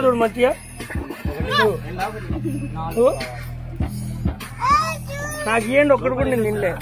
చూడు మంచిగా నాకు ఇవ్వండి ఒక్కడు కూడా నేను తినలే.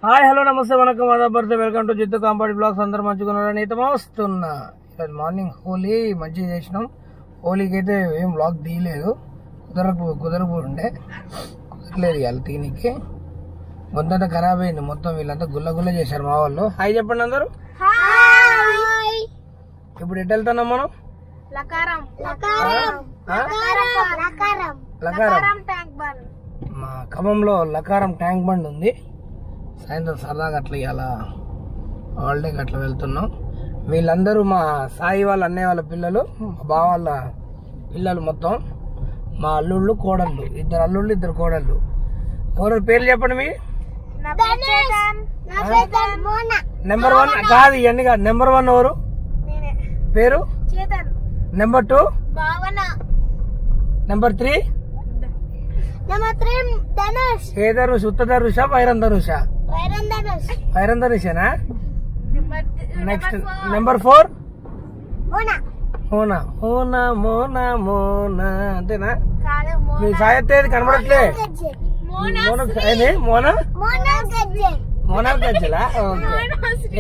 హాయ్ హలో నమస్తే వనకం అదాబర్తే వెల్కమ్ టు జిత్తు కాంపాడి బ్లాగ్స్. అందరు మంచిగున్నారని అయితే వస్తున్నా. ఈరోజు మార్నింగ్ హోలీ మంచిగా చేసినాం. హోలీకి అయితే ఏం బ్లాగ్ తీయలేదు, కుదరకపోతుండే కుదరలేదు ఇవాళ తీనికి. మొత్తం ఖరాబ్ అయింది మొత్తం. వీళ్ళంతా గుల్ల చేశారు మా వాళ్ళు. హాయ్ చెప్పండి అందరూ. ఇప్పుడు ఎటు వెళ్తున్నాం మనం? లకారం. మా ఖమ్మంలో లకారం ట్యాంక్ బండ్ ఉంది. సాయంత్రం సరదాగా అట్లా ఇవాళ హాలిడేకి అట్లా వెళ్తున్నాం. వీళ్ళందరూ మా సాయి వాళ్ళ అన్నయ్య వాళ్ళ పిల్లలు, మా బావ వాళ్ళ పిల్లలు, మొత్తం మా అల్లుళ్ళు కోడళ్ళు, ఇద్దరు అల్లుళ్ళు ఇద్దరు కోడళ్ళు. ఎవరు పేర్లు చెప్పండి మీ? నెంబర్ 1 కాదు, ఇవన్నీ కాదు. నెంబర్ 1 ఎవరు పేరు? నెంబర్ 2, నెంబర్ 3 ఏ ధనుష్? ఉత్త ధనుషా వైరం ధనుషా? వైరం ధనుషేనా? Next number 4 Mona. మోనా మోనా మోనా అంతేనా? మీ సాయత్తేది కనబడట్లే. మోనా మోనా గజ్జలా? ఓకే.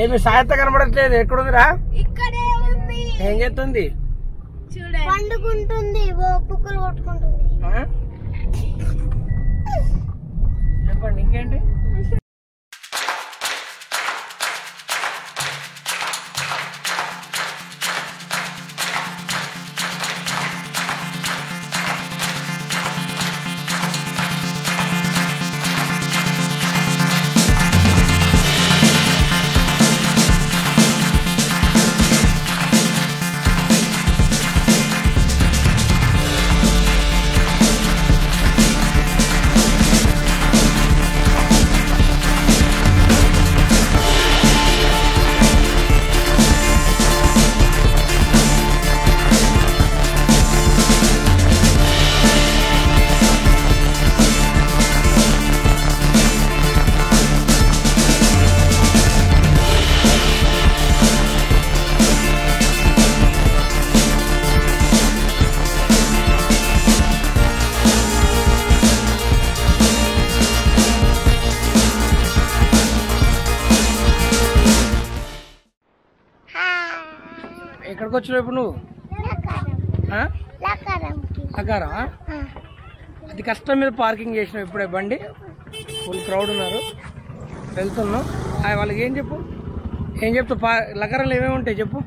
ఏమి సాయత్త కనబడట్లేదు. ఎక్కడుందిరా? ఏం చేస్తుంది? పండుకుంటుంది, కుక్కలు కొట్టుకుంటుంది. చెప్పండి ఇంకేంటి? ఎక్కడికి వచ్చినావు ఇప్పుడు నువ్వు? లకారం. అది కష్టం మీద పార్కింగ్ చేసినావు ఇప్పుడే. బండి ఫుల్ క్రౌడ్ ఉన్నారు. వెళ్తున్నాం. వాళ్ళకి ఏం చెప్పు, ఏం చెప్తావు? లకారంలో ఏమేమి ఉంటాయి చెప్పు.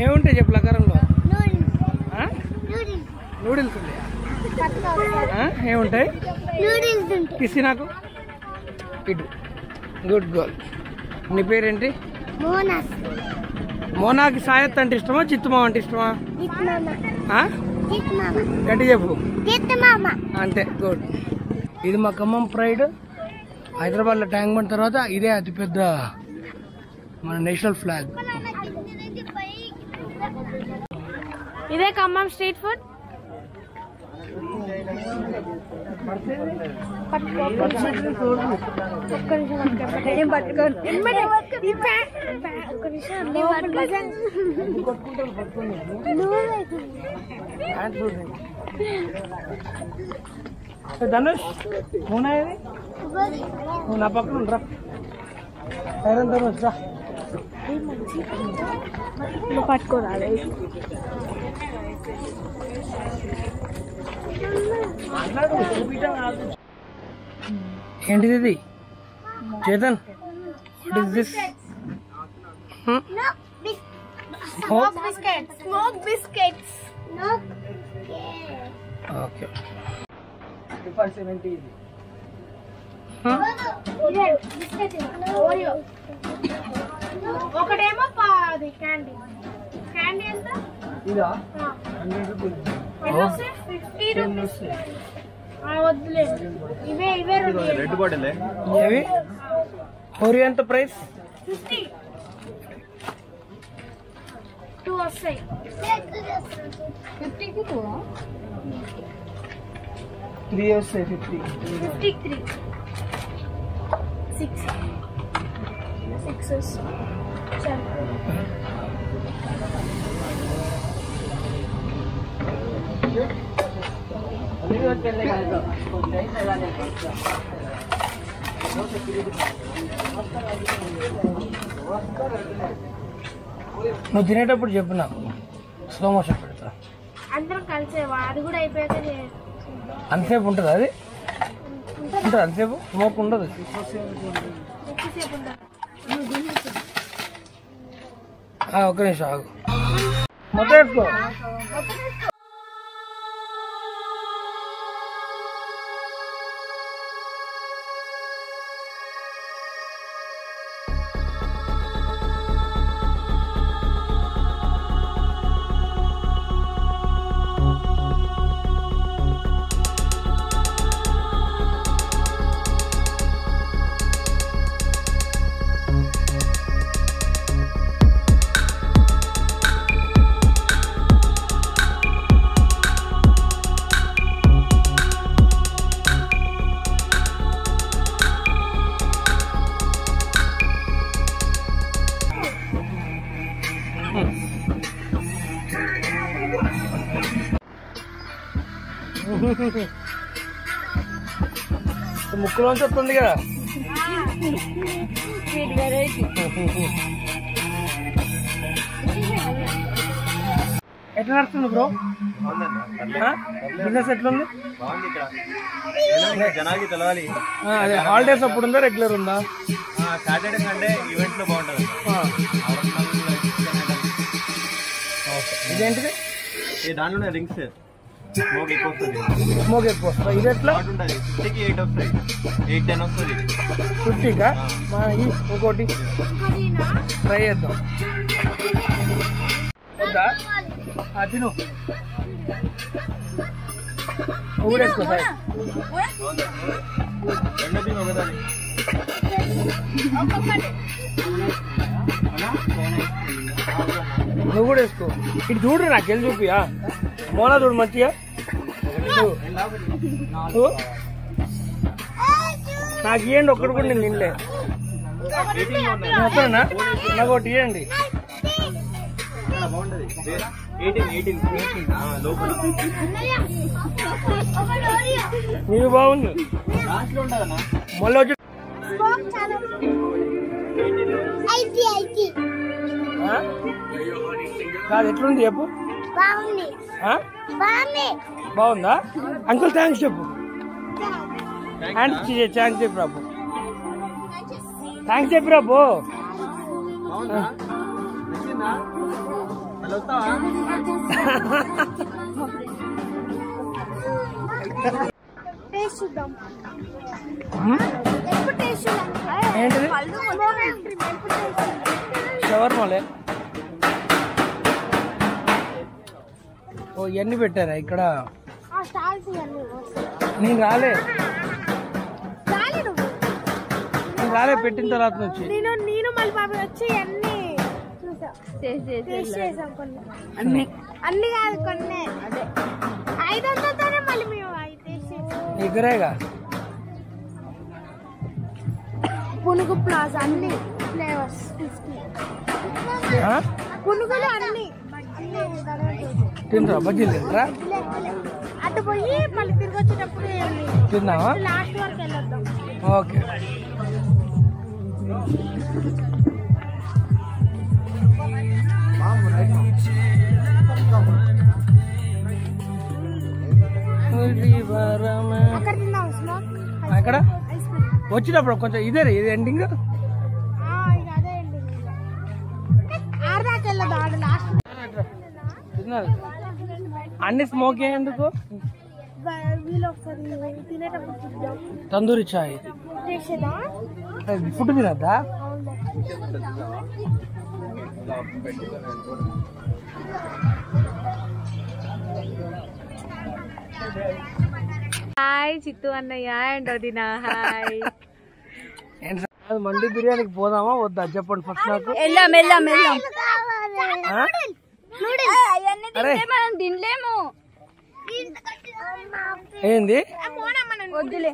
ఏముంటాయి చెప్పు లకారంలో? నూడిల్స్ ఉంటాయా? ఏముంటాయి? కిసి నాకు ఇటు. Good girl. నీ పేరేంటి? మోనాకి సాయత్ అంటే ఇష్టమా, చిత్తుమామ అంటే ఇష్టమా? గట్టి చెప్పు. అంతే. గుడ్. ఇది మా ఖమ్మం ప్రైడ్. హైదరాబాద్ లో ట్యాంక్ బండ్ తర్వాత ఇదే అతిపెద్ద మన నేషనల్ ఫ్లాగ్. ఇదే ఖమ్మం స్ట్రీట్ ఫుడ్. ధనుష్ మోనా ఏది? నువ్వు నా పక్కన ఉండరా. ఐరన్ ధనుష్ రా. పట్టుకోరాలి. ఏంటిది ఇది? Chetan, what is this? Smoke biscuits. Okay. 570 ఇది. ఒకటేమో క్యాండీ. క్యాండీ ఎంత? ఇదా? 100 రూపీస్. 50 రూపీస్. వద్దులే, ఇవే రెడ్ బాటిల్. ఏవి? ఓరియో ఎంత ప్రైస్? 50. వస్తాయి 50కి 2 3 వస్తాయి 50 53 6 నువ్వు తినేటప్పుడు చెప్పు నాకు స్లో మోషన్ పెడతా అందరం కలిసే అది కూడా అయిపోయాక అంతసేపు ఉంటుంది అది ఉంటుంది అంతసేపు స్మోక్ ఉండదు ఎక్కువసేపు ఉండదు ఒక్క నిమిషం ఆగు మొత్తం వేసుకో ముక్కులోంచి వస్తుంది కదా ఎట్లా నడుస్తుంది బ్రో బిజినెస్ ఎట్లుంది జనాలకి తెలవాలి. అదే హాలిడేస్ అప్పుడు ఉందా రెగ్యులర్ ఉందా సాటర్డే సండే ఈవెంట్స్ లో బాగుంటుంది. ఇదేంటిది దాంట్లోనే రింగ్స్ స్మోక్ ఎక్కువ వస్తుంది. స్మోక్ ఎక్కువ వస్తుంది ఇది ఎట్లా ఉంటుంది 50కి 8 వస్తాయి 8-10 వస్తుంది. 50కా ఇంకోటి ట్రై చేద్దాం వద్దా తిను ఊరేసుకో సార్ రెండోది ఒకదాని నువ్వు కూడా వేసుకో ఇటు చూడు నాకు వెళ్ళి చూపియా మోనా చూడు మంచిగా నాకు ఇవ్వండి ఒక్కడు కూడా నేను తినలే వస్తానా నాకు ఒకటి ఇవ్వండి బాగుంటది 18 లోపల నీకు బాగుంది లాస్ట్ లో ఉంటుందన్నా. మళ్ళీ వచ్చి కాదు ఎట్లుంది చెప్పు బాగుందా అంకుల్ థ్యాంక్స్ చెప్పు థ్యాంక్స్ చెప్పు రాబు థ్యాంక్స్ చెప్పు రాబు బాగుందా నచ్చిందా? మళ్ళీ వస్తావా? టేస్ట్ చూద్దాం ఏంటిది షవర్మాలే ఓ ఇవన్నీ పెట్టారా ఇక్కడ నేను రాలే పెట్టిన తర్వాత నుంచి నేను మళ్ళీ బాబు వచ్చి అన్ని చూసా టేస్ట్ చేసాం కొన్ని అన్ని కాదు కొన్ని అదే 500తోనే మళ్ళీ మేము టేస్ట్ చేసాం దగ్గరేగా పునుగు ప్లాజా అన్ని ఫ్లేవర్స్ 50 పునుగులు అన్ని తింటారా బజ్జీలు తింటారా అటు పోయి మళ్ళీ తిరిగి వచ్చేటప్పుడు తిన్నావా లాస్ట్ వరకు వెళ్ళొద్దాం ఓకే అక్కడ తిన్నాం స్మోక్ అక్కడ వచ్చినప్పుడు కొంచెం ఇదే ఇది ఎండింగ్ ఇక అదే అండి ఆడదాకా వెళ్ళదు ఆడ లాస్ట్ తిన్నారు అన్ని స్మోక్ ఎందుకు వీళ్ళు ఒకసారి తినేటప్పుడు చూద్దాం తందూరి చాయ్ చేసేదా ఫుడ్ తినద్దా హాయ్ చిత్తు అన్నయ్య అండ్ వదినా హాయ్ మండి బిర్యానీకి పోదామా వద్దా చెప్పండి ఫస్ట్ నాకు వెళ్ళాం అరే తినలేము. ఏంది వద్దులే,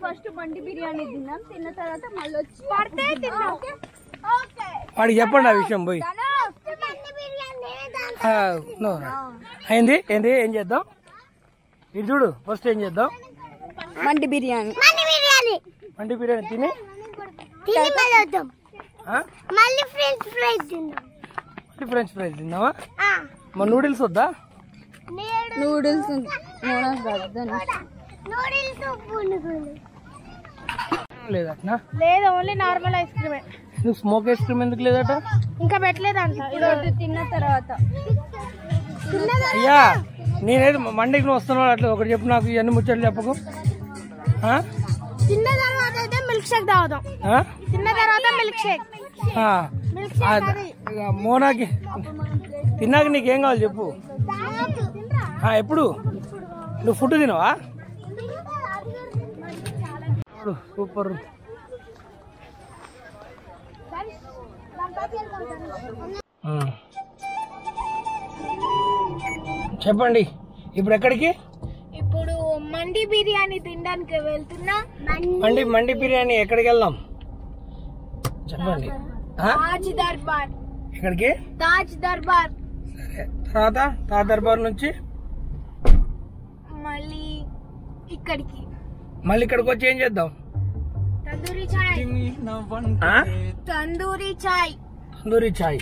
ఫస్ట్ మండి బిర్యానీ తిన్నాం, తిన్న తర్వాత మళ్ళీ వచ్చి పడితే తిన్నాం. వాడికి చెప్పండి ఆ విషయం పోయి. ఏంది ఏంది ఏం చేద్దాం ఇది చూడు. ఫస్ట్ ఏం చేద్దాం? మండి బిర్యానీ మండి బిర్యానీ తిని మళ్ళీ ఫ్రెంచ్ ఫ్రైస్ తిందాం. ఫ్రెంచ్ ఫ్రైస్ తిందామా? మరి నూడిల్స్ వద్దా? నూడిల్స్ లేదట్నా? లేదు, ఓన్లీ నార్మల్ ఐస్ క్రీమే. నువ్వు స్మోక్ ఐస్ క్రీమ్ ఎందుకు లేదట? ఇంకా పెట్టలేదంట. తిన్న తర్వాత అయ్యా నేనేది మండికి నువ్వు వస్తున్నావు అట్లా ఒకటి చెప్పు నాకు. ఇవన్నీ ముచ్చట్లు చెప్పకు. తిన్న తర్వాత అయితే మిల్క్ షేక్ తాగుదాం. తిన్న తర్వాత మిల్క్ షేక్. మోనాకి తిన్నాక నీకేం కావాలి చెప్పు. ఎప్పుడు నువ్వు ఫుడ్ తినవా? సూపర్. చెప్పండి ఇప్పుడు ఎక్కడికి? ఇప్పుడు మండి బిర్యానీ తినడానికి వెళ్తున్నా. మండి బిర్యానీ ఎక్కడికి వెళ్దాం చెప్పండి. తాజ్ దర్బార్. ఎక్కడికి? తాజ్ దర్బార్. సరే, తర్వాత తాజ్ దర్బార్ నుంచి మళ్ళీ ఇక్కడికి. మళ్ళీ ఇక్కడికి వచ్చి ఏం చేద్దాం? తందూరి చాయ్. తందూరి చాయ్. తందూరి చాయ్.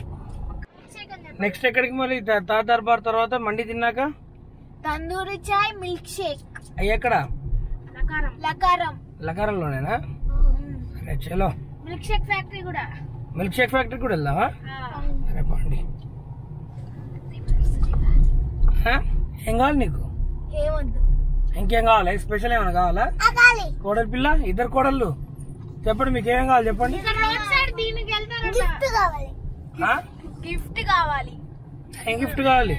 నెక్స్ట్ ఎక్కడికి? మళ్ళీ తాజ్ దర్బార్ తర్వాత మండి తిన్నాక తందూరి చాయ్, మిల్క్ షేక్. అయ్యి ఎక్కడ? లకారం. లకారంలోనేనా? సరే చలో. మిల్క్ షేక్ ఫ్యాక్టరీ కూడా. మిల్క్ షేక్ ఫ్యాక్టరీ కూడా వెళ్దామా? సరే పండి. ఏం కావాలి నీకు? ఏమొద్దు. ఇంకేం కావాలి? స్పెషల్ ఏమైనా కావాలా? కోడలి పిల్ల, ఇద్దరు కోడళ్ళు. చెప్పండి మీకు ఏమేం కావాలి చెప్పండి. గిఫ్ట్ కావాలి. గిఫ్ట్ కావాలి. ఏం గిఫ్ట్ కావాలి?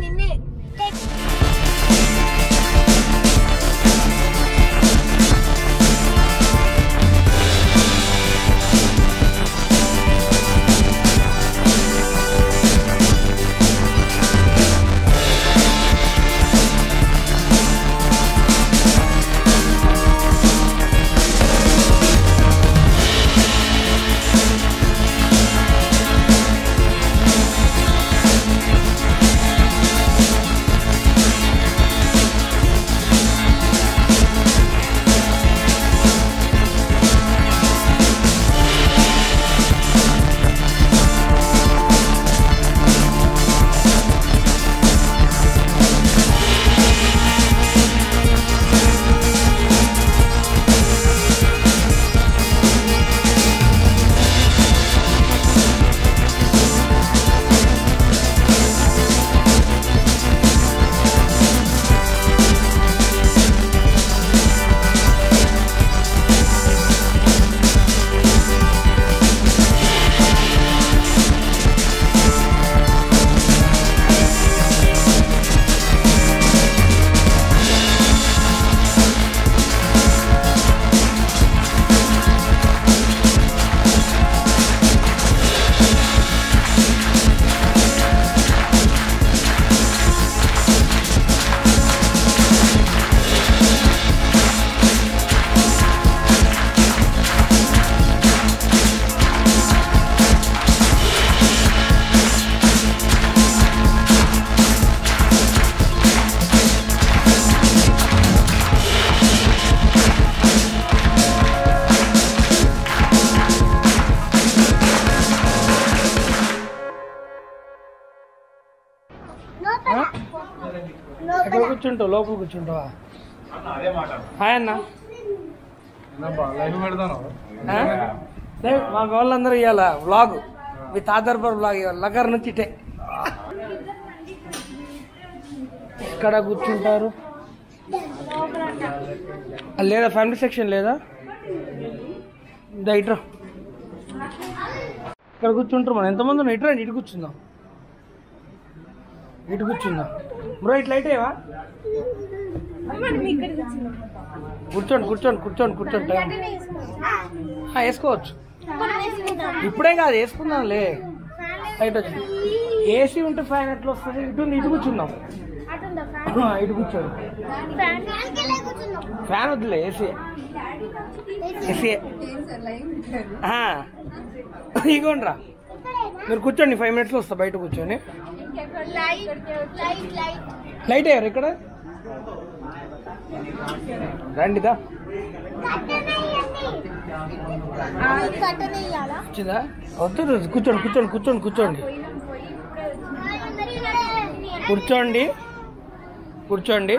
నిన్నే ఎక్కడ కూర్చుంటావు? లోపల కూర్చుంటావా? హాయ్ అన్న. మా వాళ్ళందరూ ఇవాళ వ్లాగ్ విత్ ఆదర్బర్ వ్లాగ్ ఇవాళ లగర్ నుంచి ఇటే. ఎక్కడ కూర్చుంటారు? లేదా ఫ్యామిలీ సెక్షన్ లేదా? ఇట్రా ఇక్కడ కూర్చుంటారు. మనం ఎంతమంది ఉన్నాం? ఇట్రా ఇటు కూర్చుందాం. ఇటు కూర్చుందాం బ్రో. ఇట్లా అయితేవా? కూర్చోండి కూర్చోండి కూర్చోండి కూర్చోండి. వేసుకోవచ్చు. ఇప్పుడే కాదు వేసుకుందాంలే. లైట్ వచ్చింది. ఏసీ ఉంటే ఫ్యాన్ ఎట్లా వస్తుంది? ఇటు కూర్చుందాం. ఇటు కూర్చోరు. ఫ్యాన్ వద్దులే, ఏసీ. ఏసీ ఇగోండ్రా, మీరు కూర్చోండి. 5 minutes వస్తా. బయట కూర్చోండి. లైట్ అయ్యారు ఇక్కడ. రండిదా వచ్చిందా? వద్దు, కూర్చోండి కూర్చోండి కూర్చోండి కూర్చోండి కూర్చోండి కూర్చోండి.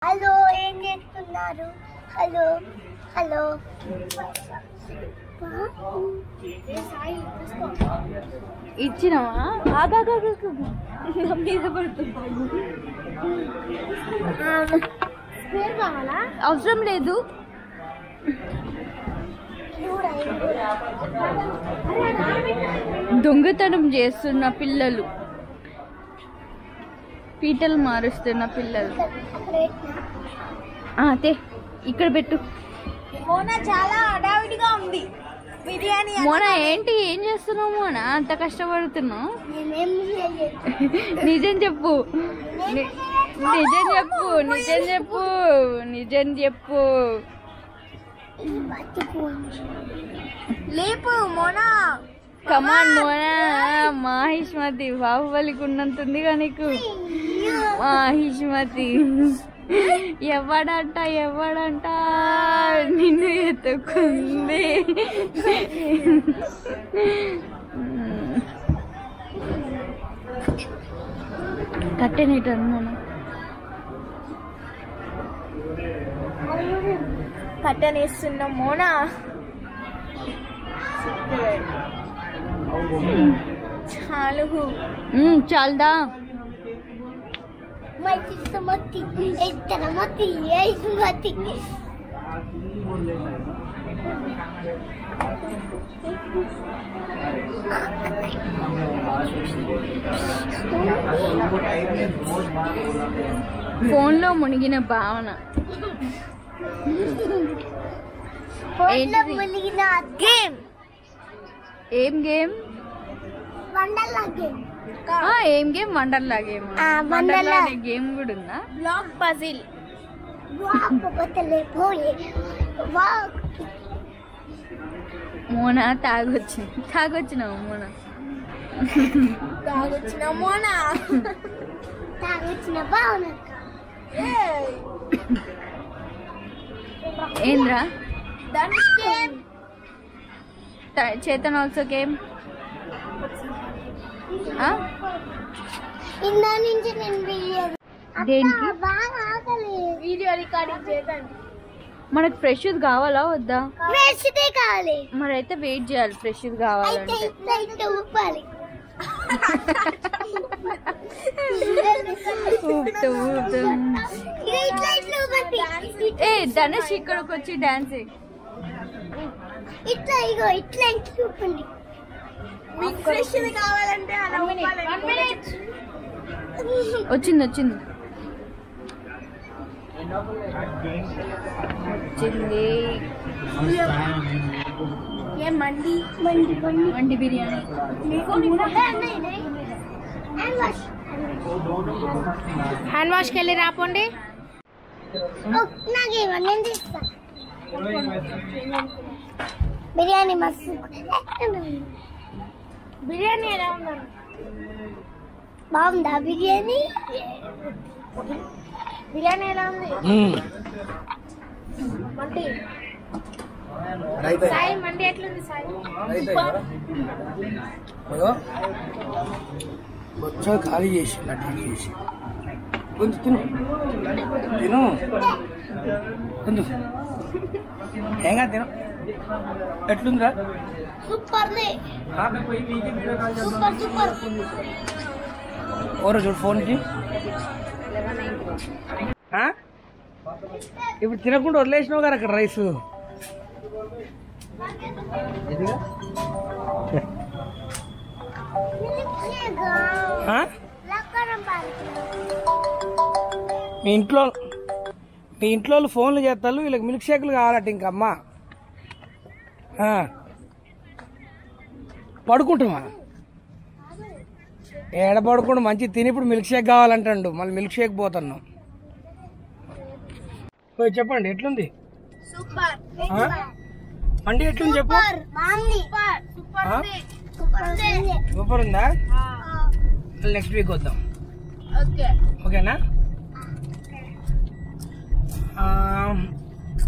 హలో, ఏం చేస్తున్నారు? Hello hello. ఇచ్చినావా? మీద పడుతుంది. కావాలా? అవసరం లేదు. దొంగతనం చేస్తున్న పిల్లలు, పీటలు మారుస్తున్న పిల్లలు. అదే ఇక్కడ పెట్టు. మోనా చాలా హడావిడిగా ఉంది. బిర్యానీ మోనా ఏంటి, ఏం చేస్తున్నావు మోనా? అంత కష్టపడుతున్నావు? నిజం చెప్పు, నిజం చెప్పు, నిజం చెప్పు, నిజం చెప్పు. లేపు మోనా. కమాన్ మోనా. మాహిష్మతి బాహుబలికి ఉన్నంతుందిగా నీకు. మాహిష్మతి ఎవడంట ఎవడంట నిన్ను ఎత్తుకుంది. కట్టెనేటను మనం కట్టనేస్తున్నాం మోనా. చాలు చాలదా? ఫోన్లో మునిగిన భావన. గేమ్. ఏం గేమ్? వండర్లా గేమ్. ఏం game? Wonderla game. Wonderla game కూడా ఉందా? Block puzzle. మోనా తాగొచ్చినావు మోనా. తాగొచ్చిన మోనా. తాగొచ్చిన భావన. ఏంద్రా? Dhanush game. Chetan also game. ఇందా నుంచి నేను దేనికి? వీడియో రికార్డింగ్ చేద్దాం. మనకు ఫ్రెష్ కావాలా వద్దా? ఫ్రెష్ కావాలి. మరి అయితే వెయిట్ చేయాలి. ఫ్రెష్ కావాలంటే ఏ ధనుష్ ఇక్కడికి వచ్చి డాన్స్ ఇట్లా ఇగో ఇట్లా చూపండి. మీకు ఫ్రెష్ కావాలంటే అలా వచ్చింది వచ్చింది వచ్చింది. ఏ మండి మండి మండి బిర్యానీ. హ్యాండ్ వాష్కి వెళ్ళి రాపోండి. నాకేమన్నా తీస్తా. బిర్యానీ మస్తు. బిర్యానీ ఎలా ఉన్నారు? బాగుందా బిర్యానీ? బిర్యానీ ఎలా ఉంది? మండి సాయి మండి ఎట్లుంది సాయి? వచ్చా ఖాళీ చేసి అట్లా చేసి కొంచెం తిను తిను కొంచెం ఏంగా తిను. ఎట్లుందిరా? Super super super. ఓరో చూడు ఫోన్కి. ఇప్పుడు తినకుండా వదిలేసినావు కదా అక్కడ రైస్. ఆ? మీ ఇంట్లో వాళ్ళు ఫోన్లు చేస్తారు, వీళ్ళకి మిల్క్ షేక్లు కావాలట. ఇంకమ్మా పడుకుంటామా? ఏడ పడుకుంటూ మంచి తిని ఇప్పుడు మిల్క్ షేక్ కావాలంటాడు. మళ్ళీ మిల్క్ షేక్ పోతున్నాం. చెప్పండి ఎట్లుంది అండి? ఎట్లుంది చెప్పు. సూపర్ ఉందా? నెక్స్ట్ వీక్ వద్దాం. ఓకేనా?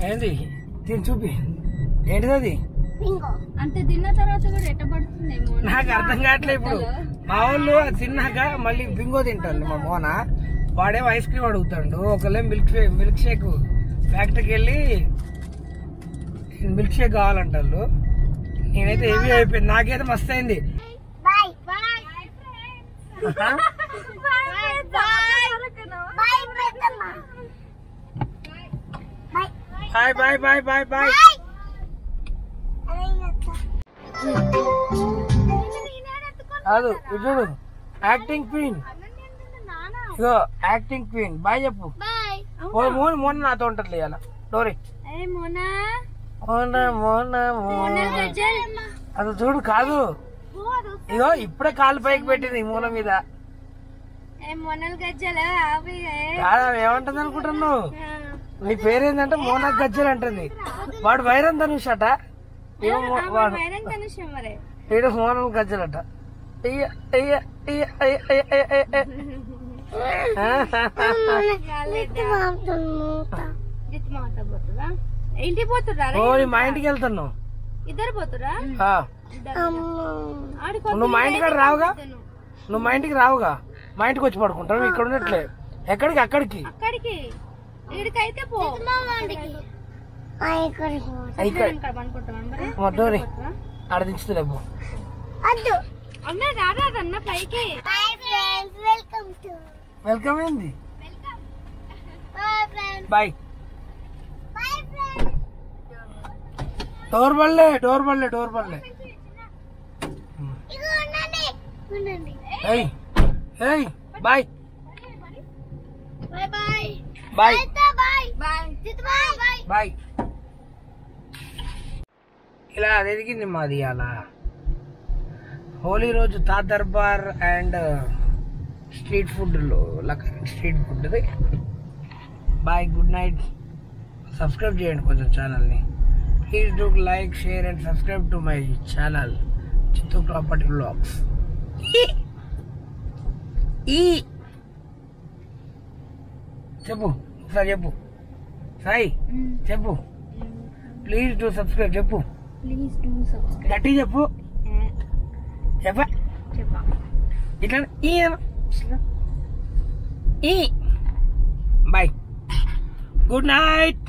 ఏంది తిని చూపి. ఏంటిది అది? అంటే తిన్న తర్వాత కూడా ఎట్ట పడుతుందేమో నాకు అర్థం కావట్లేదు. ఇప్పుడు మా వాళ్ళు తిన్నాక మళ్ళీ బింగో తింటాను. మా మోన వాడేమో ఐస్ క్రీమ్ అడుగుతాడు, ఒకళ్ళే మిల్క్ షేక్ ఫ్యాక్టరీకి వెళ్ళి మిల్క్ షేక్ కావాలంటారు. నేనైతే హెవీ అయిపోయింది, నాకైతే మస్తు అయింది. Bye bye bye bye bye. కాదు చూడు, యాక్టింగ్ క్వీన్. ఇగో యాక్టింగ్ క్వీన్. బాయ్ చెప్పు. మోన నాతో ఉంటుంది అలా. డోరీ అది చూడు. కాదు ఇగో ఇప్పుడే కాలు పైకి పెట్టింది మూల మీద. కాదా ఏమంటుంది అనుకుంటున్నావు? నీ పేరేందంటే మోనా గజ్జలు అంటుంది. వాడు వైరం ధనుష్ అట, వీడు మోనల్ గజ్జలట. మా ఇంటికి వెళ్తున్నావు. ఇద్దరు పోతురా? నువ్వు మా ఇంటికి రావుగా? నువ్వు మా ఇంటికి రావుగా? మా ఇంటికి వచ్చి పడుకుంటావు. ఇక్కడ ఉన్నట్లే ఎక్కడికి అక్కడికి ఆడ దించుతులే. వెల్కమ్ ఏంది? బాయ్. డోర్ బల్లే బాయ్ బాయ్ బాయ్. ఇలా ఎదిగింది మాది. అలా హోలీ రోజు Taj Darbar and street food street food. Bye, good night. Subscribe చేయండి కొంచెం ఛానల్ని. Please do like, share and subscribe to my channel Chittoor property blogs. చెప్పు సార్, చెప్పు సాయి, చెప్పు. ప్లీజ్ డూ సబ్స్క్రైబ్ చెప్పు. గట్టి చెప్పు. ఇట్లా బాయ్, గుడ్ నైట్.